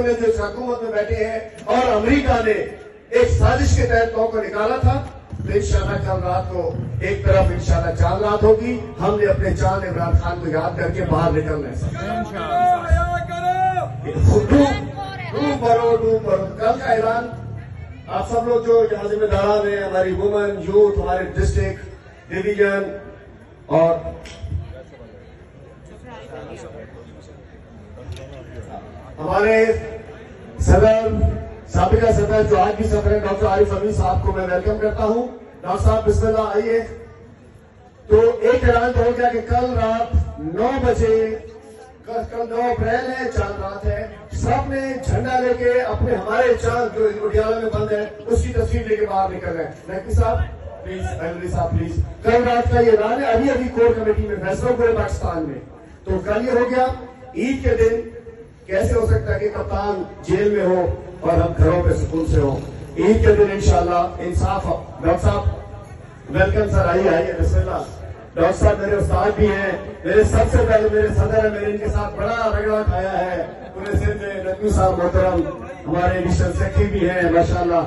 ने जो इस हुकूमत में बैठे हैं और अमेरिका ने एक साजिश के तहत लोगों को निकाला था। तो इंशाल्लाह कल रात को एक तरफ इंशाल्लाह चांद रात होगी, हमने अपने चांद इमरान खान को याद करके बाहर निकलना है। डूब भरो कल का ऐलान आप सब लोग जो यहाँ जिम्मेदारान हैं, हमारी वुमेन यूथ, हमारे डिस्ट्रिक्ट डिवीजन और हमारे सदर साबिका सदर जो आज भी सदर है डॉक्टर आरिफ अमीन साहब को मैं वेलकम करता हूं। डॉक्टर साहब बिस्मिल्लाह आइए। तो एक ऐलान तो हो गया कि कल रात 9 बजे, कल 9 अप्रैल है, चांद रात है, सब ने झंडा लेके अपने हमारे चांद जो मुटियाला में बंद है उसकी तस्वीर लेके बाहर निकल रहे हैं। नकवी साहब प्लीज, अहमदी साहब प्लीज। कल रात का ये ऐलान है, अभी अभी कोर कमेटी में फैसला पूरे पाकिस्तान में। तो कल ये हो गया। ईद के दिन कैसे हो सकता है कि कप्तान जेल में हो और हम घरों पे सुकून से हो। ईद के दिन इंशाल्लाह इंसाफ। डॉक्टर साहब वेलकम सर, आइए आइए बिस्मिल्लाह। डॉक्टर साहब मेरे उस्ताद भी हैं, मेरे सबसे पहले मेरे सदर है, मैंने इनके साथ बड़ा रगड़ा खाया है पूरे सिंध में। नकवी साहब मोहतरम हमारे एडिशनल सेक्रेटरी भी हैं माशाल्लाह,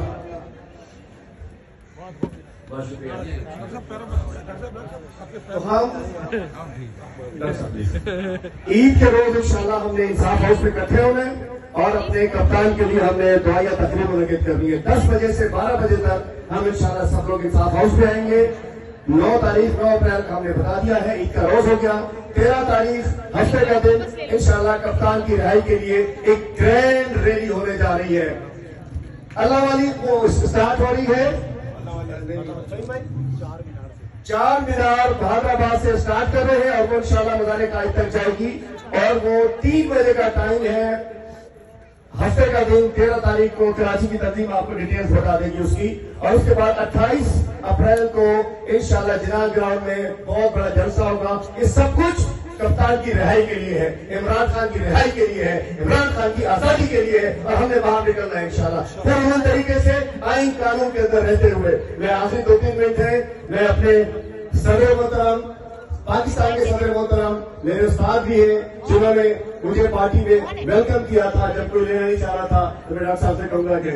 बहुत शुक्रिया। तो हम ईद के रोज इंशाल्लाह हमने इंसाफ हाउस में इकट्ठे होना है और अपने कप्तान के लिए हमने दुआया तकरीब मुनक़िद करनी है। 10 बजे से 12 बजे तक हम इंशाल्लाह सब लोग इंसाफ हाउस में आएंगे। 9 तारीख 9 अप्रैल का हमने बता दिया है, ईद का रोज हो गया। 13 तारीख हफ्ते का दिन इंशाल्लाह कप्तान की रिहाई के लिए एक ग्रैंड रैली होने जा रही है। अल्लाह वाली वो स्टार्ट हो रही है 4 मीनार बहादुराबाद से स्टार्ट कर रहे हैं और वो इंशाल्लाह मज़ार कायद तक जाएगी और वो 3 बजे का टाइम है। हफ्ते का दिन 13 तारीख को कराची की तंजीम आपको डिटेल्स बता देगी उसकी। और उसके बाद 28 अप्रैल को इंशाल्लाह जिना ग्राउंड में बहुत बड़ा जलसा होगा। ये सब कुछ कप्तान की रिहाई के लिए है, इमरान खान की रिहाई के लिए है, इमरान खान की आजादी के लिए है और हमने बाहर निकलना है इंशाल्लाह पूर्ण तरीके से आईन कानून के अंदर रहते हुए। मैं आखिरी 2-3 मिनट है, मैं अपने सदर मोहतरम, पाकिस्तान के सदर मोहतरम मेरे उस्ताद भी हैं जिन्होंने मुझे पार्टी में वेलकम किया था जब कोई लेना नहीं चाह रहा था, तो मैं डॉक्टर साहब से कहूंगा कि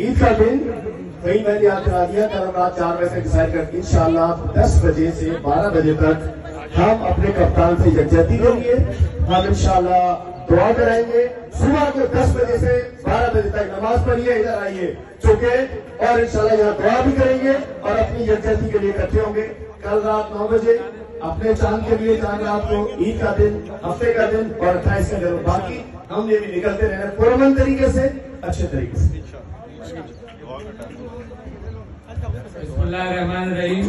ईद का दिन कहीं मैंने याद करा दिया। कल रात 4 बजे से डिसाइड करके इंशाल्लाह 10 बजे से 12 बजे तक हम अपने कप्तान से यकजहती लेंगे। हम इंशाल्लाह दुआ कराएंगे। सुबह को 10 बजे से 12 बजे तक नमाज पढ़िए, इधर आइए चुके और इंशाल्लाह यहाँ दुआ भी करेंगे और अपनी यकजहती के लिए इकट्ठे होंगे। कल रात 9 बजे अपने चांद के लिए, चांद रात को ईद का दिन, हफ्ते का दिन और 28 का दिन, बाकी हम ये भी निकलते रहना पुरअमन तरीके से, अच्छे तरीके से। बिस्मिल्लाहिर्रहमानिर्रहीम।